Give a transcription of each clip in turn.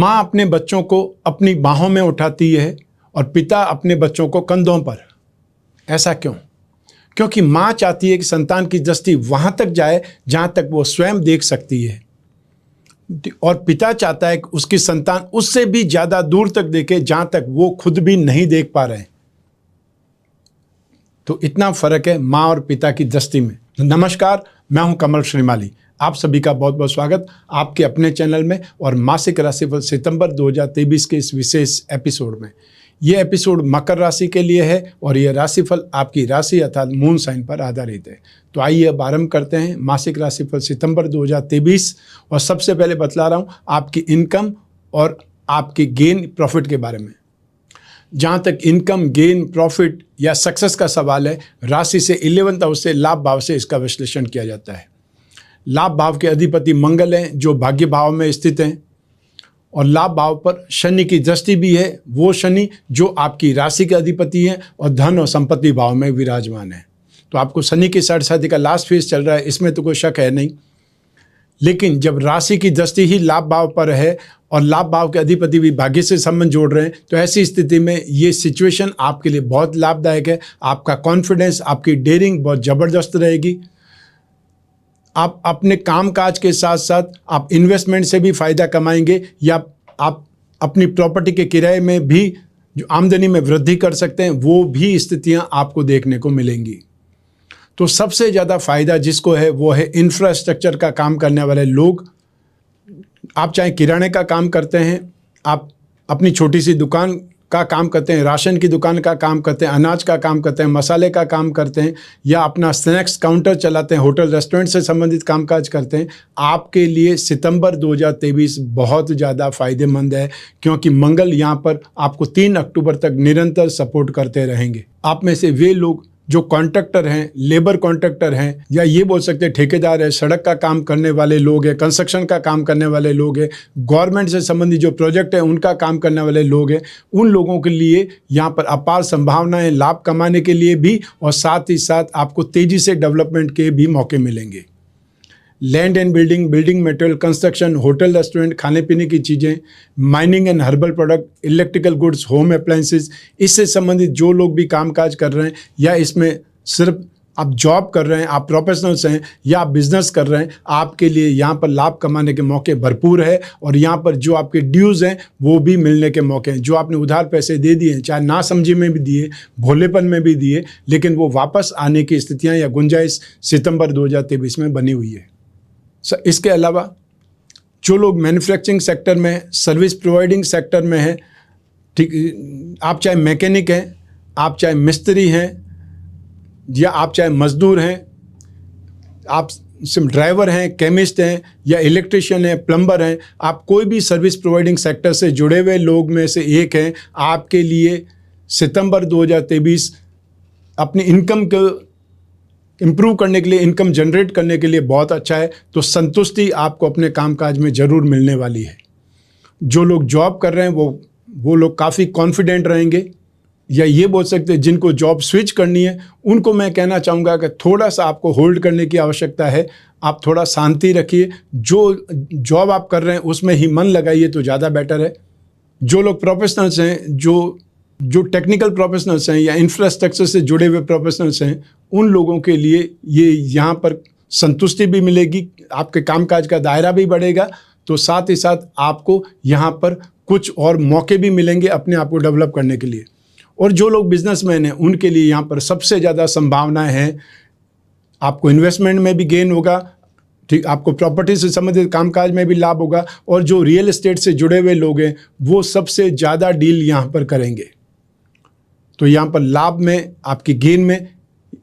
माँ अपने बच्चों को अपनी बाहों में उठाती है और पिता अपने बच्चों को कंधों पर। ऐसा क्यों? क्योंकि माँ चाहती है कि संतान की दृष्टि वहाँ तक जाए जहाँ तक वो स्वयं देख सकती है, और पिता चाहता है कि उसकी संतान उससे भी ज़्यादा दूर तक देखे जहाँ तक वो खुद भी नहीं देख पा रहे हैं। तो इतना फर्क है माँ और पिता की दृष्टि में। नमस्कार, मैं हूं कमल श्रीमाली। आप सभी का बहुत बहुत स्वागत आपके अपने चैनल में और मासिक राशिफल सितंबर 2023 के इस विशेष एपिसोड में। यह एपिसोड मकर राशि के लिए है और यह राशिफल आपकी राशि अर्थात मून साइन पर आधारित है। तो आइए अब आरंभ करते हैं मासिक राशिफल सितंबर 2023। और सबसे पहले बतला रहा हूँ आपकी इनकम और आपके गेन प्रॉफिट के बारे में। जहाँ तक इनकम, गेन, प्रॉफिट या सक्सेस का सवाल है, राशि से 11th हाउस से लाभ भाव से इसका विश्लेषण किया जाता है। लाभ भाव के अधिपति मंगल हैं जो भाग्य भाव में स्थित हैं, और लाभ भाव पर शनि की दृष्टि भी है। वो शनि जो आपकी राशि के अधिपति हैं और धन और संपत्ति भाव में विराजमान है। तो आपको शनि की 6.5 का लास्ट फेज चल रहा है, इसमें तो कोई शक है नहीं। लेकिन जब राशि की दृष्टि ही लाभ भाव पर है और लाभ भाव के अधिपति भी भाग्य से संबंध जोड़ रहे हैं, तो ऐसी स्थिति में ये सिचुएशन आपके लिए बहुत लाभदायक है। आपका कॉन्फिडेंस, आपकी डेयरिंग बहुत ज़बरदस्त रहेगी। आप अपने कामकाज के साथ साथ आप इन्वेस्टमेंट से भी फ़ायदा कमाएंगे, या आप अपनी प्रॉपर्टी के किराए में भी जो आमदनी में वृद्धि कर सकते हैं, वो भी स्थितियाँ आपको देखने को मिलेंगी। तो सबसे ज़्यादा फ़ायदा जिसको है वो है इंफ्रास्ट्रक्चर का काम करने वाले लोग। आप चाहे किराने का काम करते हैं, आप अपनी छोटी सी दुकान का काम करते हैं, राशन की दुकान का काम करते हैं, अनाज का काम करते हैं, मसाले का काम करते हैं, या अपना स्नैक्स काउंटर चलाते हैं, होटल रेस्टोरेंट से संबंधित कामकाज करते हैं, आपके लिए सितंबर 2023 बहुत ज़्यादा फ़ायदेमंद है। क्योंकि मंगल यहाँ पर आपको 3 अक्टूबर तक निरंतर सपोर्ट करते रहेंगे। आप में से वे लोग जो कॉन्ट्रैक्टर हैं, लेबर कॉन्ट्रैक्टर हैं, या ये बोल सकते हैं ठेकेदार है, सड़क का काम करने वाले लोग हैं, कंस्ट्रक्शन का काम करने वाले लोग हैं, गवर्नमेंट से संबंधित जो प्रोजेक्ट है उनका काम करने वाले लोग हैं, उन लोगों के लिए यहाँ पर अपार संभावनाएं लाभ कमाने के लिए भी, और साथ ही साथ आपको तेज़ी से डेवलपमेंट के भी मौके मिलेंगे। Land and building, building material, construction, hotel restaurant, खाने पीने की चीज़ें, mining and herbal product, electrical goods, home appliances, इससे संबंधित जो लोग भी कामकाज कर रहे हैं, या इसमें सिर्फ आप जॉब कर रहे हैं, आप प्रोफेशनल्स हैं, या आप बिजनेस कर रहे हैं, आपके लिए यहाँ पर लाभ कमाने के मौके भरपूर है। और यहाँ पर जो आपके ड्यूज़ हैं वो भी मिलने के मौके हैं। जो आपने उधार पैसे दे दिए हैं, चाहे नासमझी में भी दिए, भोलेपन में भी दिए, लेकिन वो वापस आने की स्थितियाँ या गुंजाइश सितंबर 2023 में बनी हुई है। इसके अलावा जो लोग मैन्युफैक्चरिंग सेक्टर में, सर्विस प्रोवाइडिंग सेक्टर में हैं, ठीक, आप चाहे मैकेनिक हैं, आप चाहे मिस्त्री हैं, या आप चाहे मजदूर हैं, आप सिर्फ ड्राइवर हैं, केमिस्ट हैं, या इलेक्ट्रिशियन हैं, प्लम्बर हैं, आप कोई भी सर्विस प्रोवाइडिंग सेक्टर से जुड़े हुए लोग में से एक हैं, आपके लिए सितंबर 2023 अपनी इनकम को इम्प्रूव करने के लिए, इनकम जनरेट करने के लिए बहुत अच्छा है। तो संतुष्टि आपको अपने कामकाज में ज़रूर मिलने वाली है। जो लोग जॉब कर रहे हैं वो लोग काफ़ी कॉन्फिडेंट रहेंगे, या ये बोल सकते हैं जिनको जॉब स्विच करनी है उनको मैं कहना चाहूँगा कि थोड़ा सा आपको होल्ड करने की आवश्यकता है। आप थोड़ा शांति रखिए, जो जॉब आप कर रहे हैं उसमें ही मन लगाइए तो ज़्यादा बेटर है। जो लोग प्रोफेशनल्स हैं, जो टेक्निकल प्रोफेशनल्स हैं या इंफ्रास्ट्रक्चर से जुड़े हुए प्रोफेशनल्स हैं, उन लोगों के लिए ये यहाँ पर संतुष्टि भी मिलेगी, आपके कामकाज का दायरा भी बढ़ेगा, तो साथ ही साथ आपको यहाँ पर कुछ और मौके भी मिलेंगे अपने आप को डेवलप करने के लिए। और जो लोग बिजनेसमैन हैं उनके लिए यहाँ पर सबसे ज़्यादा संभावनाएं हैं। आपको इन्वेस्टमेंट में भी गेन होगा, ठीक, आपको प्रॉपर्टी से संबंधित कामकाज में भी लाभ होगा, और जो रियल एस्टेट से जुड़े हुए लोग हैं वो सबसे ज़्यादा डील यहाँ पर करेंगे। तो यहाँ पर लाभ में, आपकी गेन में,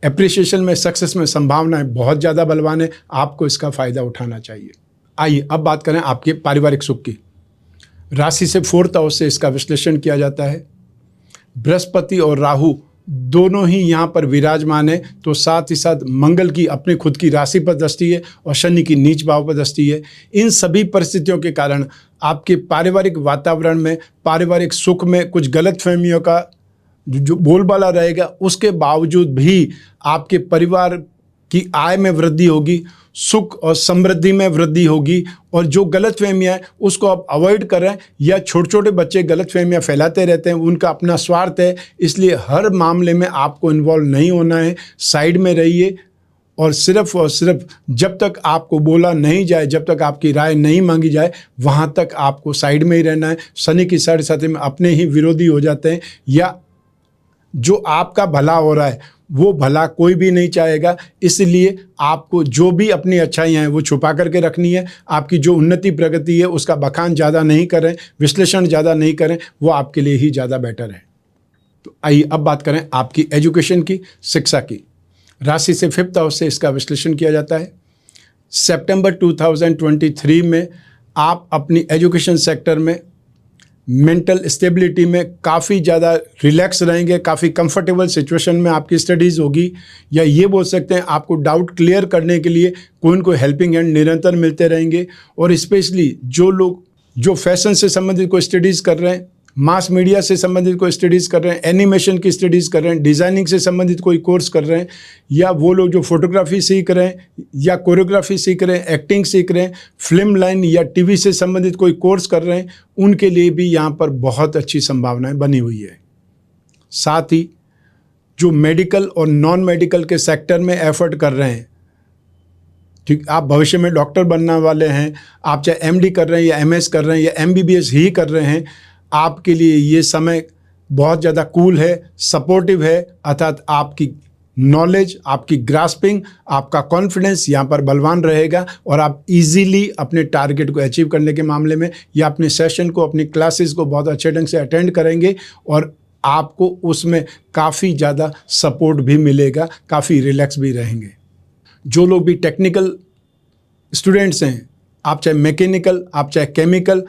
एप्रिसिएशन में, सक्सेस में संभावनाएं बहुत ज़्यादा बलवान है। आपको इसका फ़ायदा उठाना चाहिए। आइए अब बात करें आपके पारिवारिक सुख की। राशि से 4th हाउस से इसका विश्लेषण किया जाता है। बृहस्पति और राहु दोनों ही यहाँ पर विराजमान है, तो साथ ही साथ मंगल की अपनी खुद की राशि पर दृष्टि है और शनि की नीच भाव पर दृष्टि है। इन सभी परिस्थितियों के कारण आपके पारिवारिक वातावरण में, पारिवारिक सुख में कुछ गलतफहमियों का जो बोलबाला रहेगा। उसके बावजूद भी आपके परिवार कि आय में वृद्धि होगी, सुख और समृद्धि में वृद्धि होगी, और जो गलतफहमियां हैं उसको आप अवॉइड करें। या छोटे छोटे बच्चे गलतफहमियां फैलाते रहते हैं, उनका अपना स्वार्थ है, इसलिए हर मामले में आपको इन्वॉल्व नहीं होना है, साइड में रहिए और सिर्फ जब तक आपको बोला नहीं जाए, जब तक आपकी राय नहीं मांगी जाए, वहाँ तक आपको साइड में ही रहना है। शनि की साढ़े साथी में अपने ही विरोधी हो जाते हैं, या जो आपका भला हो रहा है वो भला कोई भी नहीं चाहेगा। इसलिए आपको जो भी अपनी अच्छाइयाँ हैं वो छुपा करके रखनी है। आपकी जो उन्नति प्रगति है उसका बखान ज़्यादा नहीं करें, विश्लेषण ज़्यादा नहीं करें, वो आपके लिए ही ज़्यादा बेटर है। तो आइए अब बात करें आपकी एजुकेशन की, शिक्षा की। राशि से 5th हाउस से इसका विश्लेषण किया जाता है। सितंबर 2023 में आप अपनी एजुकेशन सेक्टर में मेंटल स्टेबिलिटी में काफ़ी ज़्यादा रिलैक्स रहेंगे, काफ़ी कंफर्टेबल सिचुएशन में आपकी स्टडीज़ होगी, या ये बोल सकते हैं आपको डाउट क्लियर करने के लिए कोई न कोई हेल्पिंग हैंड निरंतर मिलते रहेंगे। और स्पेशली जो लोग जो फैशन से संबंधित कोई स्टडीज़ कर रहे हैं, मास मीडिया से संबंधित कोई स्टडीज़ कर रहे हैं, एनिमेशन की स्टडीज़ कर रहे हैं, डिज़ाइनिंग से संबंधित कोई कोर्स कर रहे हैं, या वो लोग जो फोटोग्राफी सीख रहे हैं या कोरियोग्राफी सीख रहे हैं, एक्टिंग सीख रहे हैं, फिल्म लाइन या टीवी से संबंधित कोई कोर्स कर रहे हैं, उनके लिए भी यहाँ पर बहुत अच्छी संभावनाएं बनी हुई है। साथ ही जो मेडिकल और नॉन मेडिकल के सेक्टर में एफर्ट कर रहे हैं, ठीक, आप भविष्य में डॉक्टर बनने वाले हैं, आप चाहे MD कर रहे हैं या MS कर रहे हैं या MBBS ही कर रहे हैं, आपके लिए ये समय बहुत ज़्यादा कूल है, सपोर्टिव है। अर्थात आपकी नॉलेज, आपकी ग्रास्पिंग, आपका कॉन्फिडेंस यहाँ पर बलवान रहेगा, और आप इजीली अपने टारगेट को अचीव करने के मामले में या अपने सेशन को, अपनी क्लासेस को बहुत अच्छे ढंग से अटेंड करेंगे, और आपको उसमें काफ़ी ज़्यादा सपोर्ट भी मिलेगा, काफ़ी रिलैक्स भी रहेंगे। जो लोग भी टेक्निकल स्टूडेंट्स हैं, आप चाहे मैकेनिकल, आप चाहे केमिकल,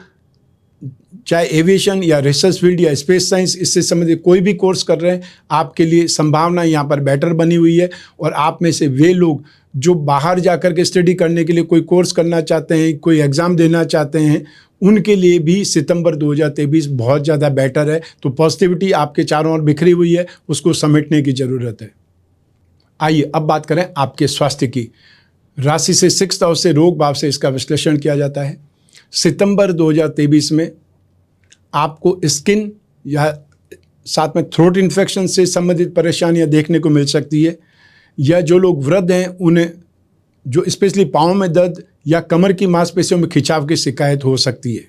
चाहे एविएशन या रिसर्च फील्ड या स्पेस साइंस, इससे संबंधित कोई भी कोर्स कर रहे हैं, आपके लिए संभावना यहाँ पर बेटर बनी हुई है। और आप में से वे लोग जो बाहर जाकर के स्टडी करने के लिए कोई कोर्स करना चाहते हैं, कोई एग्ज़ाम देना चाहते हैं, उनके लिए भी सितंबर 2023 बहुत ज़्यादा बेटर है। तो पॉजिटिविटी आपके चारों ओर बिखरी हुई है, उसको समेटने की ज़रूरत है। आइए अब बात करें आपके स्वास्थ्य की। राशि से 6th हाउस से रोग भाव से इसका विश्लेषण किया जाता है। सितंबर 2023 में आपको स्किन या साथ में थ्रोट इन्फेक्शन से संबंधित परेशानियां देखने को मिल सकती है, या जो लोग वृद्ध हैं उन्हें जो स्पेशली पाँव में दर्द या कमर की मांसपेशियों में खिंचाव की शिकायत हो सकती है।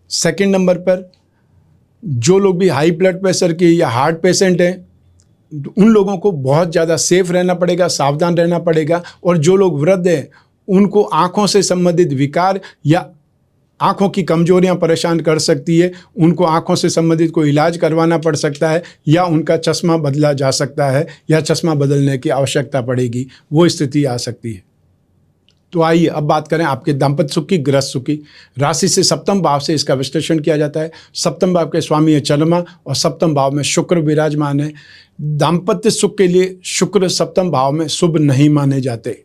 सेकंड नंबर पर जो लोग भी हाई ब्लड प्रेशर के या हार्ट पेशेंट हैं, उन लोगों को बहुत ज़्यादा सेफ रहना पड़ेगा, सावधान रहना पड़ेगा। और जो लोग वृद्ध हैं उनको आँखों से संबंधित विकार या आँखों की कमजोरियां परेशान कर सकती है, उनको आँखों से संबंधित कोई इलाज करवाना पड़ सकता है, या उनका चश्मा बदला जा सकता है, या चश्मा बदलने की आवश्यकता पड़ेगी, वो स्थिति आ सकती है। तो आइए अब बात करें आपके दाम्पत्य सुख की, गृहस्थ सुख की। राशि से 7th भाव से इसका विश्लेषण किया जाता है। 7th भाव के स्वामी है चंद्रमा, और 7th भाव में शुक्र विराजमान है। दाम्पत्य सुख के लिए शुक्र 7th भाव में शुभ नहीं माने जाते।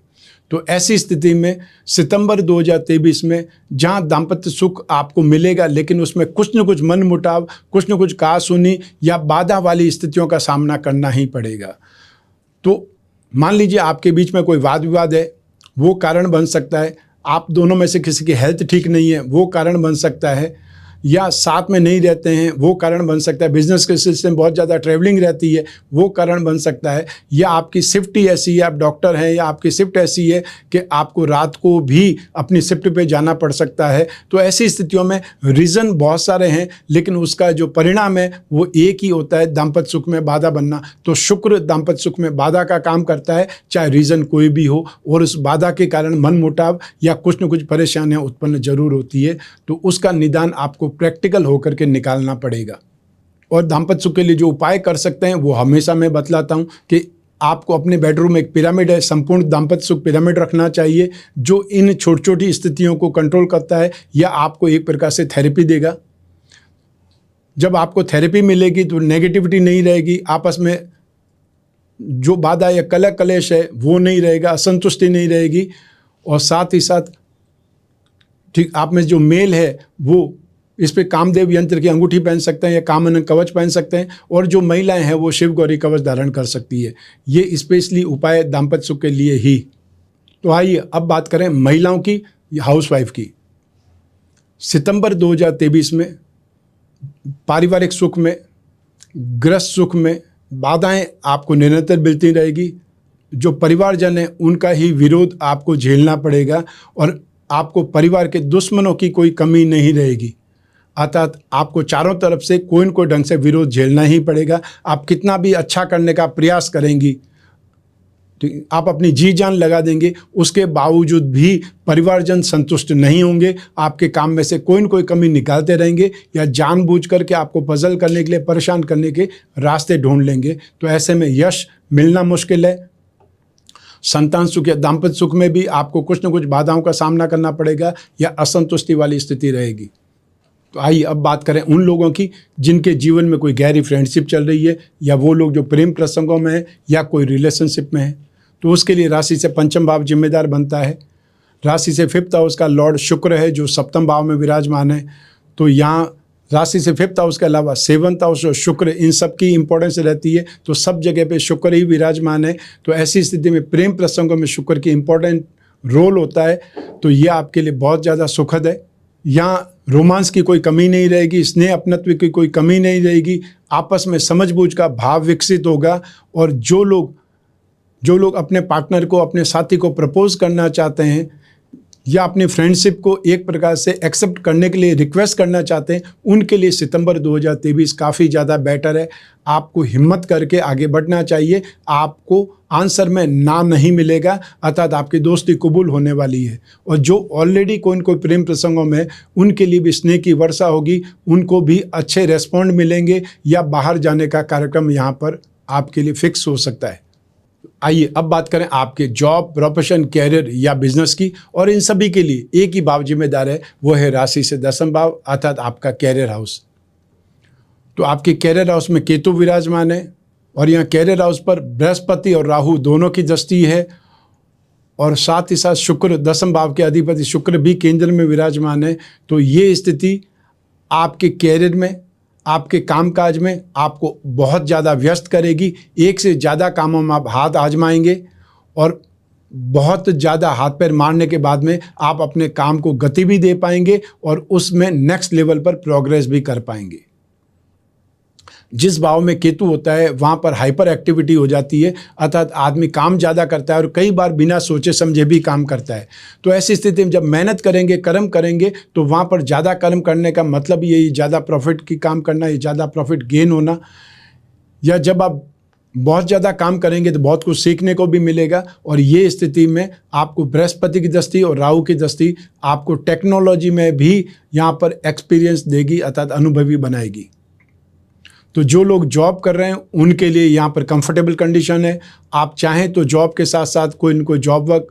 तो ऐसी स्थिति में सितंबर 2023 में जहां दाम्पत्य सुख आपको मिलेगा, लेकिन उसमें कुछ न कुछ मनमुटाव, कुछ न कुछ कहासुनी या बाधा वाली स्थितियों का सामना करना ही पड़ेगा। तो मान लीजिए आपके बीच में कोई वाद विवाद है, वो कारण बन सकता है। आप दोनों में से किसी की हेल्थ ठीक नहीं है, वो कारण बन सकता है। या साथ में नहीं रहते हैं, वो कारण बन सकता है। बिजनेस के सिलसिले में बहुत ज़्यादा ट्रैवलिंग रहती है, वो कारण बन सकता है। या आपकी शिफ्ट ही ऐसी है, आप डॉक्टर हैं, या आपकी शिफ्ट ऐसी है कि आपको रात को भी अपनी शिफ्ट पे जाना पड़ सकता है। तो ऐसी स्थितियों में रीज़न बहुत सारे हैं, लेकिन उसका जो परिणाम है वो एक ही होता है, दाम्पत्य सुख में बाधा बनना। तो शुक्र दाम्पत्य सुख में बाधा का काम करता है, चाहे रीज़न कोई भी हो, और उस बाधा के कारण मनमुटाव या कुछ न कुछ परेशानियाँ उत्पन्न जरूर होती है। तो उसका निदान आपको प्रैक्टिकल होकर के निकालना पड़ेगा। और दाम्पत्य सुख के लिए जो उपाय कर सकते हैं वो हमेशा मैं बतलाता हूं कि आपको अपने बेडरूम में एक पिरामिड है, संपूर्ण दाम्पत्य सुख पिरामिड रखना चाहिए, जो इन छोटी छोटी स्थितियों को कंट्रोल करता है, या आपको एक प्रकार से थेरेपी देगा। जब आपको थेरेपी मिलेगी तो नेगेटिविटी नहीं रहेगी, आपस में जो बाधा या कलह कलेश है वो नहीं रहेगा, असंतुष्टि नहीं रहेगी, और साथ ही साथ ठीक आप में जो मेल है वो इस पे कामदेव यंत्र की अंगूठी पहन सकते हैं या कामन कवच पहन सकते हैं, और जो महिलाएं हैं वो शिव गौरी कवच धारण कर सकती है। ये स्पेशली उपाय दाम्पत्य सुख के लिए ही। तो आइए अब बात करें महिलाओं की, हाउसवाइफ की। सितंबर 2023 में पारिवारिक सुख में, गृहस्थ सुख में बाधाएं आपको निरंतर मिलती रहेगी। जो परिवारजन है उनका ही विरोध आपको झेलना पड़ेगा और आपको परिवार के दुश्मनों की कोई कमी नहीं रहेगी। अर्थात आपको चारों तरफ से कोई न कोई ढंग से विरोध झेलना ही पड़ेगा। आप कितना भी अच्छा करने का प्रयास करेंगी, तो आप अपनी जी जान लगा देंगे, उसके बावजूद भी परिवारजन संतुष्ट नहीं होंगे। आपके काम में से कोई न कोई कमी निकालते रहेंगे या जानबूझ करके आपको पजल करने के लिए, परेशान करने के रास्ते ढूंढ लेंगे। तो ऐसे में यश मिलना मुश्किल है। संतान सुख या दाम्पत्य सुख में भी आपको कुछ न कुछ बाधाओं का सामना करना पड़ेगा या असंतुष्टि वाली स्थिति रहेगी। तो आइए अब बात करें उन लोगों की जिनके जीवन में कोई गहरी फ्रेंडशिप चल रही है, या वो लोग जो प्रेम प्रसंगों में है या कोई रिलेशनशिप में है। तो उसके लिए राशि से पंचम भाव जिम्मेदार बनता है। राशि से 5th हाउस का लॉर्ड शुक्र है जो 7वें भाव में विराजमान है। तो यहाँ राशि से 5th हाउस के अलावा 7th हाउस और शुक्र, इन सब की इंपॉर्टेंस रहती है। तो सब जगह पे शुक्र ही विराजमान है। तो ऐसी स्थिति में प्रेम प्रसंगों में शुक्र की इंपॉर्टेंट रोल होता है। तो ये आपके लिए बहुत ज़्यादा सुखद है। यहाँ रोमांस की कोई कमी नहीं रहेगी, स्नेह अपनत्व की कोई कमी नहीं रहेगी। आपस में समझबूझ का भाव विकसित होगा। और जो लोग अपने पार्टनर को, अपने साथी को प्रपोज करना चाहते हैं या अपनी फ्रेंडशिप को एक प्रकार से एक्सेप्ट करने के लिए रिक्वेस्ट करना चाहते हैं, उनके लिए सितंबर 2023 काफ़ी ज़्यादा बेटर है। आपको हिम्मत करके आगे बढ़ना चाहिए। आपको आंसर में ना नहीं मिलेगा, अर्थात आपकी दोस्ती कबूल होने वाली है। और जो ऑलरेडी कोई न कोई प्रेम प्रसंगों में, उनके लिए भी स्नेह की वर्षा होगी, उनको भी अच्छे रेस्पॉन्ड मिलेंगे या बाहर जाने का कार्यक्रम यहाँ पर आपके लिए फिक्स हो सकता है। आइए अब बात करें आपके जॉब, प्रोफेशन, कैरियर या बिजनेस की। और इन सभी के लिए एक ही भाव जिम्मेदार है, वो है राशि से 10वां भाव, अर्थात आपका कैरियर हाउस। तो आपके कैरियर हाउस में केतु विराजमान है और यहाँ कैरियर हाउस पर बृहस्पति और राहु दोनों की दृष्टि है। और साथ ही साथ शुक्र, 10वें भाव के अधिपति शुक्र भी केंद्र में विराजमान है। तो ये स्थिति आपके कैरियर में, आपके कामकाज में आपको बहुत ज़्यादा व्यस्त करेगी। एक से ज़्यादा कामों में आप हाथ आजमाएंगे और बहुत ज़्यादा हाथ पैर मारने के बाद में आप अपने काम को गति भी दे पाएंगे और उसमें नेक्स्ट लेवल पर प्रोग्रेस भी कर पाएंगे। जिस भाव में केतु होता है वहाँ पर हाइपर एक्टिविटी हो जाती है, अर्थात आदमी काम ज़्यादा करता है और कई बार बिना सोचे समझे भी काम करता है। तो ऐसी स्थिति में जब मेहनत करेंगे, कर्म करेंगे, तो वहाँ पर ज़्यादा कर्म करने का मतलब यही ज़्यादा प्रॉफिट की काम करना, या ज़्यादा प्रॉफिट गेन होना। या जब आप बहुत ज़्यादा काम करेंगे तो बहुत कुछ सीखने को भी मिलेगा। और ये स्थिति में आपको बृहस्पति की दृष्टि और राहु की दृष्टि आपको टेक्नोलॉजी में भी यहाँ पर एक्सपीरियंस देगी, अर्थात अनुभवी बनाएगी। तो जो लोग जॉब कर रहे हैं उनके लिए यहाँ पर कंफर्टेबल कंडीशन है। आप चाहें तो जॉब के साथ साथ कोई न कोई जॉब वर्क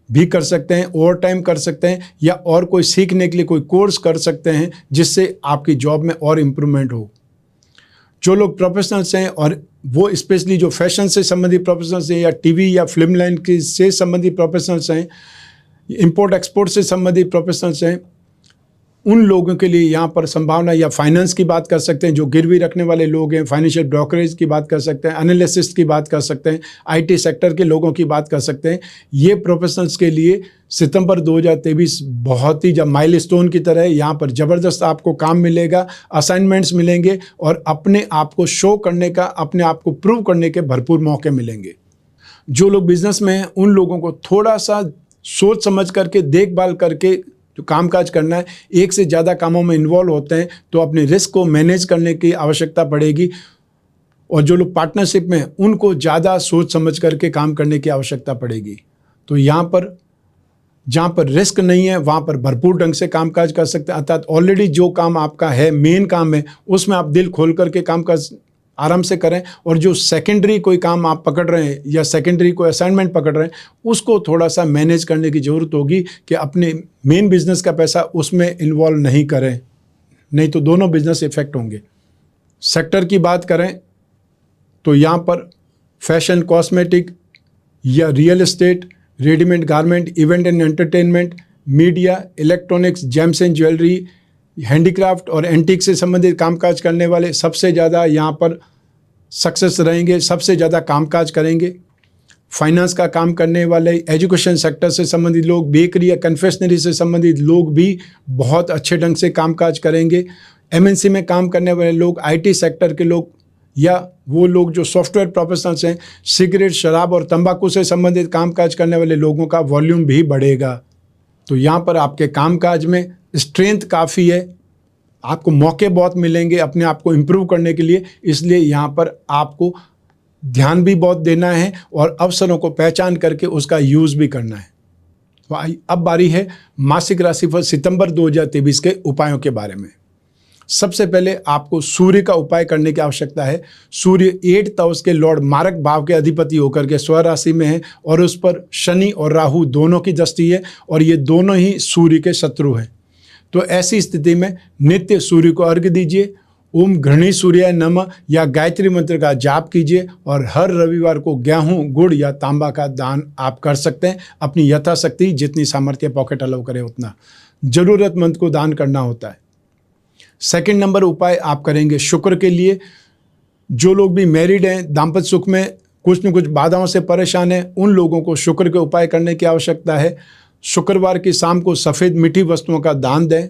भी कर सकते हैं, ओवर टाइम कर सकते हैं, या और कोई सीखने के लिए कोई कोर्स कर सकते हैं जिससे आपकी जॉब में और इम्प्रूवमेंट हो। जो लोग प्रोफेशनल्स हैं, और वो स्पेशली जो फैशन से संबंधित प्रोफेशनल्स हैं या टीवी या फिल्म लाइन की से संबंधित प्रोफेशनल्स हैं, इंपोर्ट एक्सपोर्ट से संबंधित प्रोफेशनल्स हैं, उन लोगों के लिए यहाँ पर संभावना, या फाइनेंस की बात कर सकते हैं, जो गिरवी रखने वाले लोग हैं, फाइनेंशियल ब्रोकरेज की बात कर सकते हैं, एनालिसिस्ट की बात कर सकते हैं, आईटी सेक्टर के लोगों की बात कर सकते हैं। ये प्रोफेशनल्स के लिए सितंबर 2023 बहुत ही जब माइलस्टोन की तरह है। यहाँ पर ज़बरदस्त आपको काम मिलेगा, असाइनमेंट्स मिलेंगे और अपने आप को शो करने का, अपने आप को प्रूव करने के भरपूर मौके मिलेंगे। जो लोग बिजनेस में हैं उन लोगों को थोड़ा सा सोच समझ करके, देखभाल करके जो कामकाज करना है। एक से ज़्यादा कामों में इन्वॉल्व होते हैं तो अपने रिस्क को मैनेज करने की आवश्यकता पड़ेगी। और जो लोग पार्टनरशिप में हैं उनको ज़्यादा सोच समझ करके काम करने की आवश्यकता पड़ेगी। तो यहाँ पर जहाँ पर रिस्क नहीं है वहाँ पर भरपूर ढंग से कामकाज कर सकते हैं, अर्थात ऑलरेडी जो काम आपका है, मेन काम है, उसमें आप दिल खोल करके कामकाज आराम से करें। और जो सेकेंडरी कोई काम आप पकड़ रहे हैं या सेकेंडरी कोई असाइनमेंट पकड़ रहे हैं, उसको थोड़ा सा मैनेज करने की ज़रूरत होगी कि अपने मेन बिजनेस का पैसा उसमें इन्वॉल्व नहीं करें, नहीं तो दोनों बिजनेस इफेक्ट होंगे। सेक्टर की बात करें तो यहाँ पर फैशन, कॉस्मेटिक या real estate, readymade garment, event and entertainment, media, electronics, James and jewellery handicraft और एंटीक से संबंधित कामकाज करने वाले सबसे ज़्यादा यहाँ पर सक्सेस रहेंगे, सबसे ज़्यादा कामकाज करेंगे। फाइनेंस का काम करने वाले, एजुकेशन सेक्टर से संबंधित लोग, बेकरी या कन्फेक्शनरी से संबंधित लोग भी बहुत अच्छे ढंग से कामकाज करेंगे। एमएनसी में काम करने वाले लोग, आईटी सेक्टर के लोग या वो लोग जो सॉफ्टवेयर प्रोफेशनल्स हैं, सिगरेट, शराब और तंबाकू से संबंधित कामकाज करने वाले लोगों का वॉल्यूम भी बढ़ेगा। तो यहाँ पर आपके कामकाज में स्ट्रेंथ काफ़ी है, आपको मौके बहुत मिलेंगे अपने आप को इम्प्रूव करने के लिए। इसलिए यहाँ पर आपको ध्यान भी बहुत देना है और अवसरों को पहचान करके उसका यूज़ भी करना है। तो अब बारी है मासिक राशिफल सितंबर 2023 के उपायों के बारे में। सबसे पहले आपको सूर्य का उपाय करने की आवश्यकता है। सूर्य 8th हाउस के लॉर्ड मारक भाव के अधिपति होकर के स्वराशि में है और उस पर शनि और राहु दोनों की दृष्टि है और ये दोनों ही सूर्य के शत्रु हैं। तो ऐसी स्थिति में नित्य सूर्य को अर्घ्य दीजिए, ओम घृणी सूर्याय नमः या गायत्री मंत्र का जाप कीजिए और हर रविवार को गेहूं, गुड़ या तांबा का दान आप कर सकते हैं। अपनी यथाशक्ति जितनी सामर्थ्य पॉकेट अलाउ करे उतना जरूरतमंद को दान करना होता है। सेकंड नंबर उपाय आप करेंगे शुक्र के लिए। जो लोग भी मैरिड हैं, दाम्पत्य सुख में कुछ न कुछ बाधाओं से परेशान हैं, उन लोगों को शुक्र के उपाय करने की आवश्यकता है। शुक्रवार की शाम को सफ़ेद मीठी वस्तुओं का दान दें।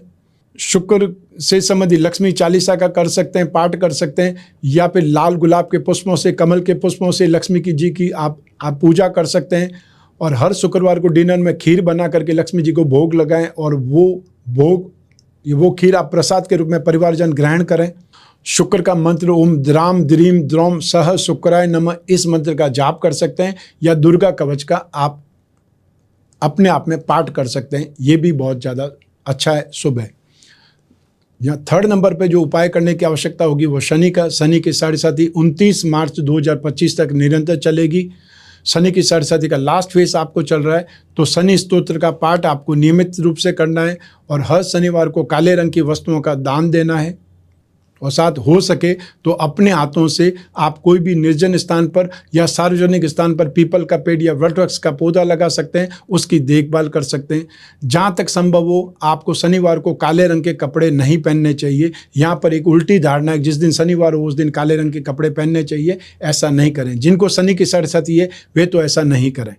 शुक्र से संबंधित लक्ष्मी चालीसा का कर सकते हैं, पाठ कर सकते हैं, या फिर लाल गुलाब के पुष्पों से, कमल के पुष्पों से लक्ष्मी जी की आप पूजा कर सकते हैं। और हर शुक्रवार को डिनर में खीर बना करके लक्ष्मी जी को भोग लगाएं और वो खीर आप प्रसाद के रूप में परिवारजन ग्रहण करें। शुक्र का मंत्र ओम द्राम द्रीम द्रोम सह शुक्राय नमः, इस मंत्र का जाप कर सकते हैं या दुर्गा कवच का आप अपने आप में पाठ कर सकते हैं। ये भी बहुत ज़्यादा अच्छा है, शुभ है। यहाँ थर्ड नंबर पे जो उपाय करने की आवश्यकता होगी वो शनि की साढ़े साथी 29 मार्च 2025 तक निरंतर चलेगी। शनि की साढ़े साथी का लास्ट फेज आपको चल रहा है, तो शनि स्तोत्र का पाठ आपको नियमित रूप से करना है और हर शनिवार को काले रंग की वस्तुओं का दान देना है। और साथ हो सके तो अपने हाथों से आप कोई भी निर्जन स्थान पर या सार्वजनिक स्थान पर पीपल का पेड़ या वटवृक्ष का पौधा लगा सकते हैं, उसकी देखभाल कर सकते हैं। जहाँ तक संभव हो आपको शनिवार को काले रंग के कपड़े नहीं पहनने चाहिए। यहाँ पर एक उल्टी धारणा है, जिस दिन शनिवार हो उस दिन काले रंग के कपड़े पहनने चाहिए, ऐसा नहीं करें। जिनको शनि की साढ़े साथी है वे तो ऐसा नहीं करें।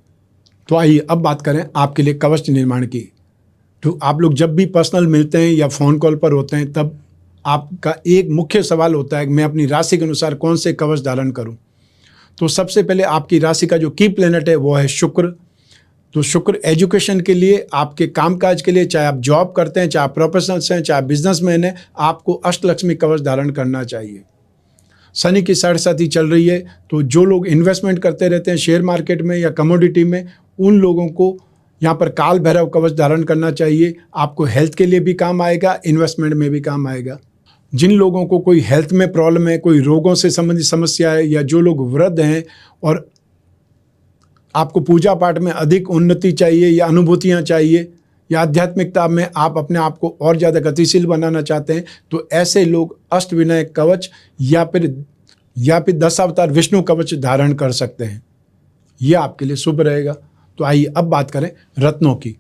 तो आइए अब बात करें आपके लिए कवच निर्माण की। तो आप लोग जब भी पर्सनल मिलते हैं या फ़ोन कॉल पर होते हैं तब आपका एक मुख्य सवाल होता है कि मैं अपनी राशि के अनुसार कौन से कवच धारण करूं। तो सबसे पहले आपकी राशि का जो की प्लैनेट है वो है शुक्र। तो शुक्र एजुकेशन के लिए, आपके कामकाज के लिए, चाहे आप जॉब करते हैं, चाहे आप प्रोफेशनल्स हैं, चाहे बिजनेसमैन हैं, आपको अष्टलक्ष्मी कवच धारण करना चाहिए। शनि की साढ़े साथी चल रही है, तो जो लोग इन्वेस्टमेंट करते रहते हैं शेयर मार्केट में या कमोडिटी में, उन लोगों को यहाँ पर काल भैरव कवच धारण करना चाहिए। आपको हेल्थ के लिए भी काम आएगा, इन्वेस्टमेंट में भी काम आएगा। जिन लोगों को कोई हेल्थ में प्रॉब्लम है, कोई रोगों से संबंधित समस्या है, या जो लोग वृद्ध हैं और आपको पूजा पाठ में अधिक उन्नति चाहिए या अनुभूतियाँ चाहिए या आध्यात्मिकता में आप अपने आप को और ज़्यादा गतिशील बनाना चाहते हैं, तो ऐसे लोग अष्टविनायक कवच या फिर 10 अवतार विष्णु कवच धारण कर सकते हैं। यह आपके लिए शुभ रहेगा। तो आइए अब बात करें रत्नों की।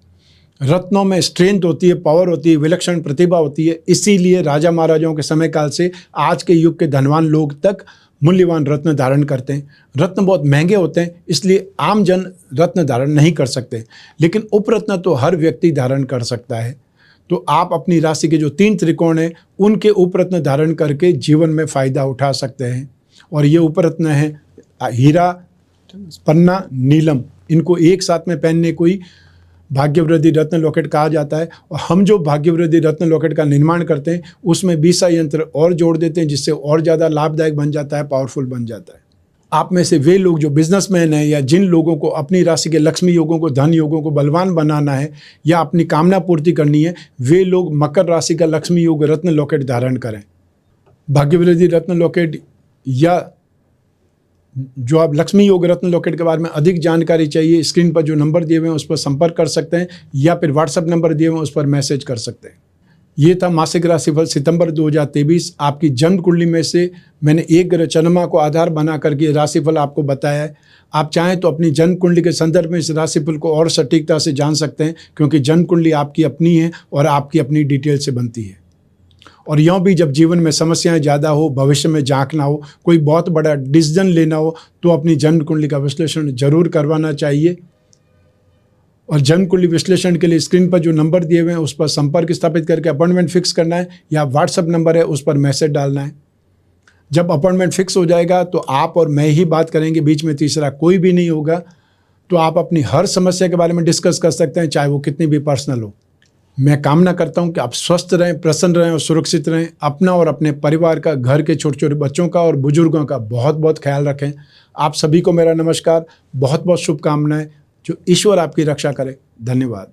रत्नों में स्ट्रेंथ होती है, पावर होती है, विलक्षण प्रतिभा होती है। इसीलिए राजा महाराजाओं के समय काल से आज के युग के धनवान लोग तक मूल्यवान रत्न धारण करते हैं। रत्न बहुत महंगे होते हैं, इसलिए आम जन रत्न धारण नहीं कर सकते, लेकिन उपरत्न तो हर व्यक्ति धारण कर सकता है। तो आप अपनी राशि के जो 3 त्रिकोण हैं उनके उपरत्न धारण करके जीवन में फ़ायदा उठा सकते हैं। और ये उपरत्न है हीरा, पन्ना, नीलम। इनको एक साथ में पहनने को ही भाग्यवृद्धि रत्न लॉकेट कहा जाता है। और हम जो भाग्यवृद्धि रत्न लॉकेट का निर्माण करते हैं उसमें 20 यंत्र और जोड़ देते हैं, जिससे और ज़्यादा लाभदायक बन जाता है, पावरफुल बन जाता है। आप में से वे लोग जो बिजनेसमैन हैं या जिन लोगों को अपनी राशि के लक्ष्मी योगों को, धन योगों को बलवान बनाना है या अपनी कामना पूर्ति करनी है, वे लोग मकर राशि का लक्ष्मी योग रत्न लॉकेट धारण करें। भाग्यवृद्धि रत्न लॉकेट या जो आप लक्ष्मी योग रत्न लॉकेट के बारे में अधिक जानकारी चाहिए, स्क्रीन पर जो नंबर दिए हुए हैं उस पर संपर्क कर सकते हैं या फिर व्हाट्सएप नंबर दिए हुए हैं उस पर मैसेज कर सकते हैं। ये था मासिक राशिफल सितंबर 2023। आपकी जन्म कुंडली में से मैंने एक ग्रह चंद्रमा को आधार बना करके राशिफल आपको बताया है। आप चाहें तो अपनी जन्म कुंडली के संदर्भ में इस राशिफल को और सटीकता से जान सकते हैं, क्योंकि जन्म कुंडली आपकी अपनी है और आपकी अपनी डिटेल से बनती है। और यूँ भी जब जीवन में समस्याएं ज़्यादा हो, भविष्य में झांकना हो, कोई बहुत बड़ा डिसीजन लेना हो, तो अपनी जन्म कुंडली का विश्लेषण जरूर करवाना चाहिए। और जन्म कुंडली विश्लेषण के लिए स्क्रीन पर जो नंबर दिए हुए हैं उस पर संपर्क स्थापित करके अपॉइंटमेंट फिक्स करना है, या व्हाट्सएप नंबर है उस पर मैसेज डालना है। जब अपॉइंटमेंट फिक्स हो जाएगा तो आप और मैं ही बात करेंगे, बीच में तीसरा कोई भी नहीं होगा। तो आप अपनी हर समस्या के बारे में डिस्कस कर सकते हैं, चाहे वो कितनी भी पर्सनल हो। मैं कामना करता हूं कि आप स्वस्थ रहें, प्रसन्न रहें और सुरक्षित रहें। अपना और अपने परिवार का, घर के छोटे छोटे बच्चों का और बुजुर्गों का बहुत बहुत ख्याल रखें। आप सभी को मेरा नमस्कार, बहुत बहुत शुभकामनाएं। जो ईश्वर आपकी रक्षा करे। धन्यवाद।